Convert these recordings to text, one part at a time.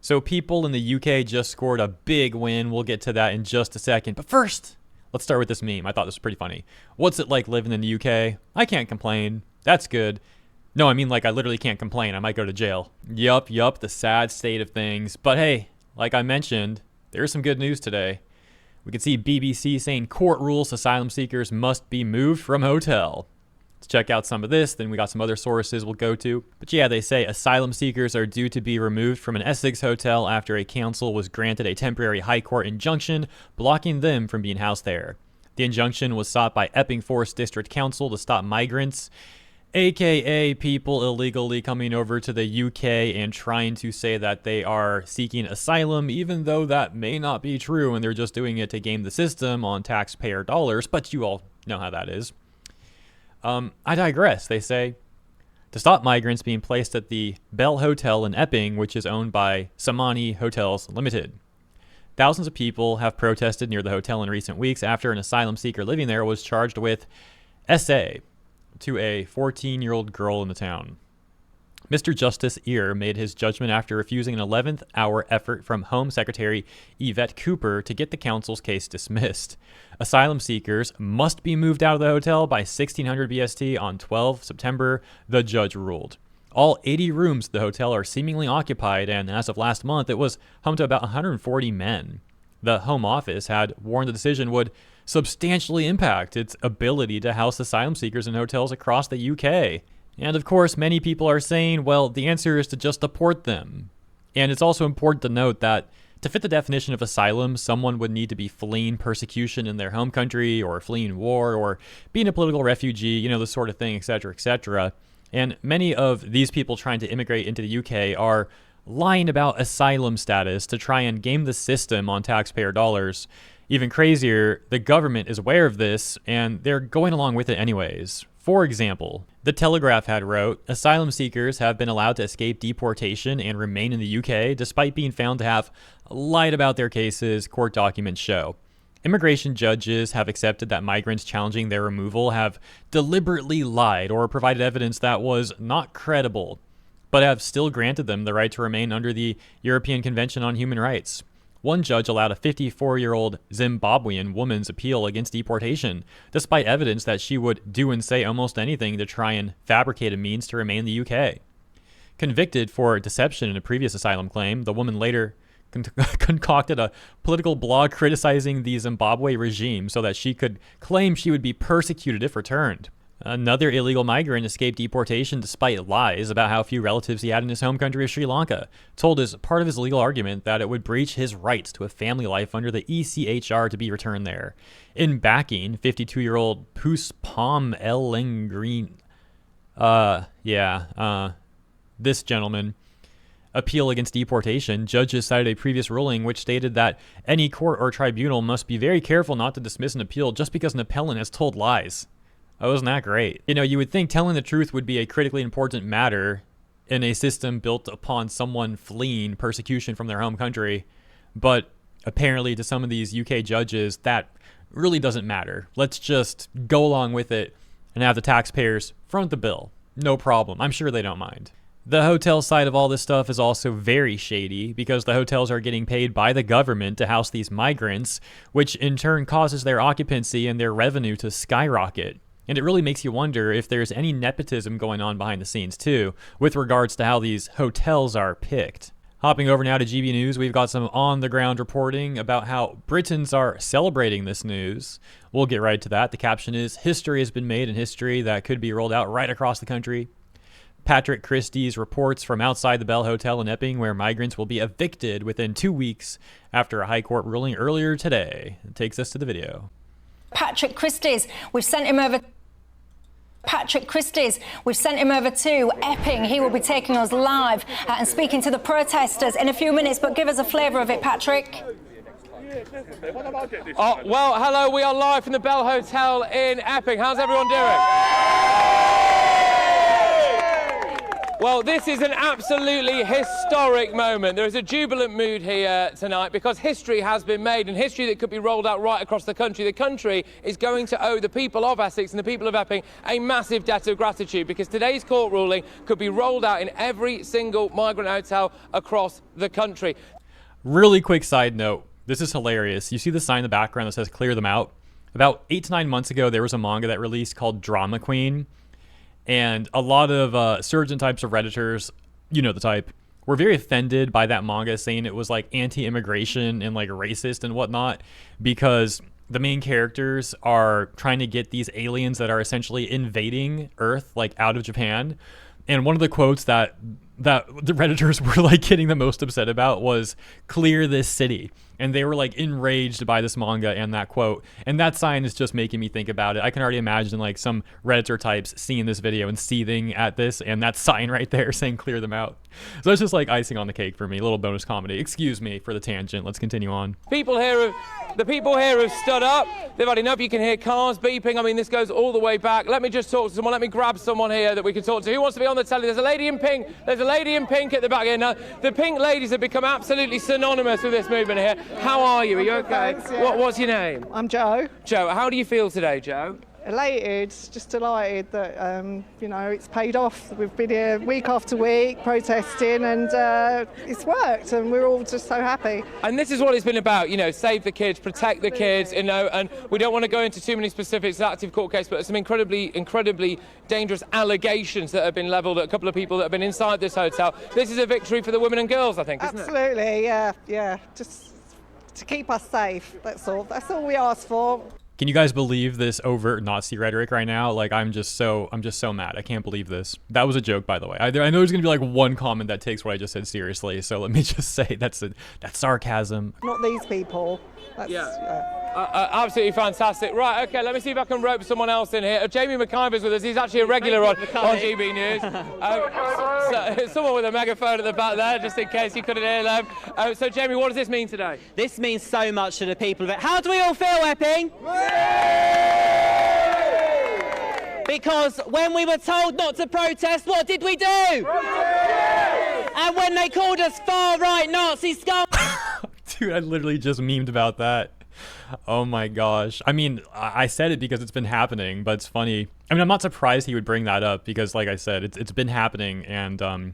So people in the UK just scored a big win. We'll get to that in just a second. But first, let's start with this meme. I thought this was pretty funny. What's it like living in the UK? I can't complain. That's good. No, I mean, like, I literally can't complain. I might go to jail. Yup, the sad state of things. But hey, like I mentioned, there's some good news today. We can see BBC saying court rules asylum seekers must be moved from hotel. Let's check out some of this. Then we got some other sources we'll go to. But yeah, they say asylum seekers are due to be removed from an Essex hotel after a council was granted a temporary high court injunction blocking them from being housed there. The injunction was sought by Epping Forest District Council to stop migrants, aka people illegally coming over to the UK and trying to say that they are seeking asylum, even though that may not be true and they're just doing it to game the system on taxpayer dollars, but you all know how that is. I digress. They say to stop migrants being placed at the Bell Hotel in Epping, which is owned by Samani Hotels Limited. Thousands of people have protested near the hotel in recent weeks after an asylum seeker living there was charged with SA to a 14-year-old girl in the town. Mr. Justice Ear made his judgment after refusing an 11th hour effort from Home Secretary Yvette Cooper to get the council's case dismissed. Asylum seekers must be moved out of the hotel by 1600 BST on 12 September, the judge ruled. All 80 rooms at the hotel are seemingly occupied, and as of last month, it was home to about 140 men. The Home Office had warned the decision would substantially impact its ability to house asylum seekers in hotels across the UK. And of course, many people are saying, well, the answer is to just deport them. And it's also important to note that to fit the definition of asylum, someone would need to be fleeing persecution in their home country or fleeing war or being a political refugee, you know, this sort of thing, etc., etc. And many of these people trying to immigrate into the UK are lying about asylum status to try and game the system on taxpayer dollars. Even crazier, the government is aware of this and they're going along with it anyways. For example, The Telegraph had wrote, asylum seekers have been allowed to escape deportation and remain in the UK despite being found to have lied about their cases, court documents show. Immigration judges have accepted that migrants challenging their removal have deliberately lied or provided evidence that was not credible, but have still granted them the right to remain under the European Convention on Human Rights. One judge allowed a 54-year-old Zimbabwean woman's appeal against deportation, despite evidence that she would do and say almost anything to try and fabricate a means to remain in the UK. Convicted for deception in a previous asylum claim, the woman later concocted a political blog criticizing the Zimbabwe regime so that she could claim she would be persecuted if returned. Another illegal migrant escaped deportation despite lies about how few relatives he had in his home country of Sri Lanka, told as part of his legal argument that it would breach his rights to a family life under the ECHR to be returned there. In backing, 52-year-old Puspom Green, this gentleman, appeal against deportation, judges cited a previous ruling which stated that any court or tribunal must be very careful not to dismiss an appeal just because an appellant has told lies. Oh, isn't that great? You know, you would think telling the truth would be a critically important matter in a system built upon someone fleeing persecution from their home country, but apparently to some of these UK judges, that really doesn't matter. Let's just go along with it and have the taxpayers front the bill. No problem. I'm sure they don't mind. The hotel side of all this stuff is also very shady because the hotels are getting paid by the government to house these migrants, which in turn causes their occupancy and their revenue to skyrocket. And it really makes you wonder if there's any nepotism going on behind the scenes too, with regards to how these hotels are picked. Hopping over now to GB News, we've got some on-the-ground reporting about how Britons are celebrating this news. We'll get right to that. The caption is, history has been made in history that could be rolled out right across the country. Patrick Christie's reports from outside the Bell Hotel in Epping, where migrants will be evicted within 2 weeks after a high court ruling earlier today. It takes us to the video. Patrick Christie's, we've sent him over to Epping. He will be taking us live and speaking to the protesters in a few minutes, but give us a flavour of it, Patrick. Oh, well, hello, we are live from the Bell Hotel in Epping. How's everyone doing? Well, this is an absolutely historic moment. There is a jubilant mood here tonight because history has been made, and history that could be rolled out right across the country. The country is going to owe the people of Essex and the people of Epping a massive debt of gratitude, because today's court ruling could be rolled out in every single migrant hotel across the country. Really quick side note. This is hilarious. You see the sign in the background that says clear them out? About 8 to 9 months ago, there was a manga that released called Drama Queen. And a lot of surgeon types of Redditors, you know the type, were very offended by that manga, saying it was like anti-immigration and like racist and whatnot, because the main characters are trying to get these aliens that are essentially invading Earth, like out of Japan. And one of the quotes that the Redditors were like getting the most upset about was "clear this city." And they were like enraged by this manga and that quote. And that sign is just making me think about it. I can already imagine like some Redditor types seeing this video and seething at this, and that sign right there saying clear them out. So it's just like icing on the cake for me. A little bonus comedy. Excuse me for the tangent. Let's continue on. The people here have stood up. They've had enough. You can hear cars beeping. I mean, this goes all the way back. Let me just talk to someone. Let me grab someone here that we can talk to. Who wants to be on the telly? There's a lady in pink. There's a lady in pink at the back here. Now, the pink ladies have become absolutely synonymous with this movement here. How are you? Are you okay? Thanks, yeah. What's your name? I'm Joe. Joe, how do you feel today, Joe? Elated, just delighted that, you know, it's paid off. We've been here week after week protesting, and it's worked, and we're all just so happy. And this is what it's been about, you know, save the kids, protect the kids, you know, and we don't want to go into too many specifics, the active court case, but some incredibly dangerous allegations that have been levelled at a couple of people that have been inside this hotel. This is a victory for the women and girls, I think, isn't it? Absolutely, yeah, just to keep us safe, that's all we ask for. Can you guys believe this overt Nazi rhetoric right now? Like, I'm just so mad. I can't believe this. That was a joke, by the way. I know there's gonna be like one comment that takes what I just said seriously. So let me just say that's sarcasm. Not these people. Absolutely fantastic. Right, okay, let me see if I can rope someone else in here. Jamie McIver's with us. He's actually a regular on GB News. So, someone with a megaphone at the back there, just in case you couldn't hear them. So, Jamie, what does this mean today? This means so much to the people of it. How do we all feel, Epping? Because when we were told not to protest, what did we do? And when they called us far-right Nazi scum... Dude, I literally just memed about that. Oh my gosh. I mean, I said it because it's been happening, but it's funny. I mean, I'm not surprised he would bring that up because, like I said, it's been happening, and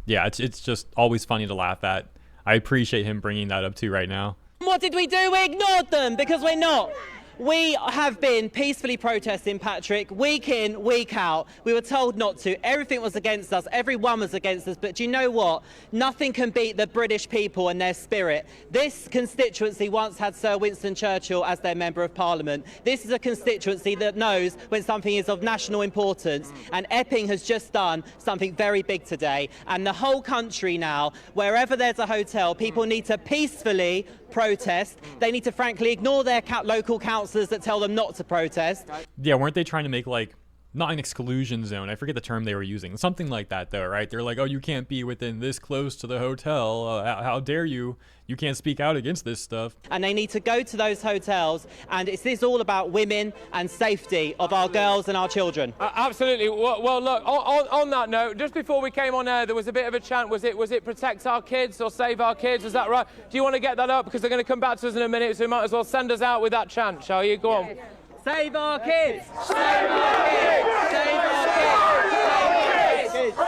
yeah, it's just always funny to laugh at. I appreciate him bringing that up too right now. What did we do? We ignored them because we're not. We have been peacefully protesting, Patrick, week in, week out. We were told not to. Everything was against us. Everyone was against us. But do you know what? Nothing can beat the British people and their spirit. This constituency once had Sir Winston Churchill as their Member of Parliament. This is a constituency that knows when something is of national importance. And Epping has just done something very big today. And the whole country now, wherever there's a hotel, people need to peacefully protest. They need to frankly ignore their local councillors that tell them not to protest. Yeah, weren't they trying to make like not an exclusion zone? I forget the term they were using. Something like that though, right? They're like, oh, you can't be within this close to the hotel. How dare you? You can't speak out against this stuff. And they need to go to those hotels, and this is all about women and safety of our girls and our children. Absolutely. Well, look, on that note, just before we came on air, there was a bit of a chant. Was it protect our kids or save our kids? Is that right? Do you want to get that up? Because they're going to come back to us in a minute, so we might as well send us out with that chant, shall you? Go on. Save our kids! Save our kids! Save our kids! Save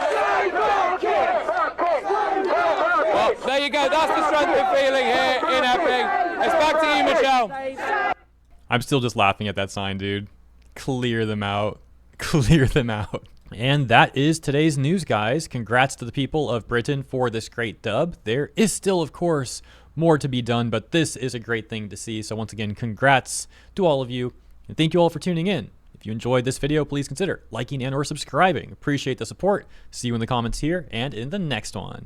our kids! Well, there you go. That's the strength we're feeling here in Epping. It's back to you, Michelle. I'm still just laughing at that sign, dude. Clear them out. Clear them out. And that is today's news, guys. Congrats to the people of Britain for this great dub. There is still, of course, more to be done, but this is a great thing to see. So once again, congrats to all of you. And thank you all for tuning in. If you enjoyed this video, please consider liking and or subscribing. Appreciate the support. See you in the comments here and in the next one.